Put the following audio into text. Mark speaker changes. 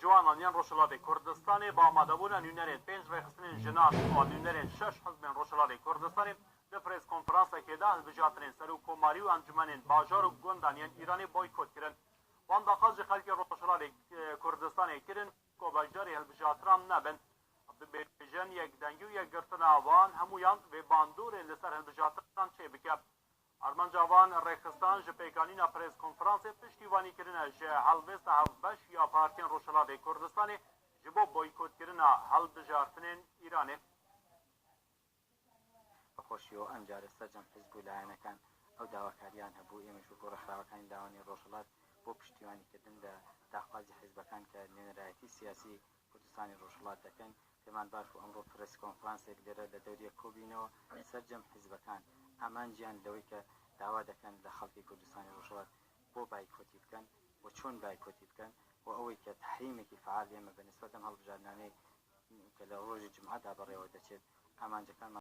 Speaker 1: جوانان روشلاده کردستان با آمادهبوون نونرین 5 ڕێخستنین ژنات و نونرین 6 حزبین روشلاده کردستانی لە پرس کۆنفرانسێکێدا هەڵبژاردنین سەر و کۆماری و ئەنجومەنین باژار و گوندانیان ئیرانی بۆیکۆتکردن وان داخوازی خەڵکی ڕۆژهەڵاتی کوردستانی کردن کۆ بەشداری هەڵبژاردنان نەبن ببێژن یەکدەنگی و یەکگرتن ئاوان هەمویان بێ باندورێن لەسەر هەڵبژاردنان چێ بکە ئەرمەنجاوان ڕێخستان ji pêkanîna prês konferansê piştîvanîkirina ji helbêsta hevbeş ya partiyên Rojhilatê Kurdistanê ji bo boykôtkirina hilbijartinên Îranê.
Speaker 2: بەخۆشی و ئەم جارە سەرجەم حیزب و لایەنەکان ئەو داواکاریان هەبوو ئێمەش و گۆڕەخراوەکانی داوانی ڕۆژهەڵات بۆ پشتیوانیکردن لە داخوازی حیزبەکان کە نوێنەرایەتی سیاسی کوردستانی ڕۆژهەڵات دەکەن پێمان باش و ئەمڕۆ پرس کۆنفرانسێک لێرە لە دەوریە کۆبینەوە سەرجەم حیزبەکان ئامانجیان لەوەی کە داوا دەکەن لە خەڵکی کوردستانی ڕۆژهەڵات بۆ بایکۆتی بکەن و چۆن بایکۆتی بکەن و ئەوەی کە تحریمێکی فعال ئێمە بەنسبەت ئەم هەڵبژاردنانەی کە لە ڕۆژی جمعەدا بەڕێوە دەچێت ئامانجەکان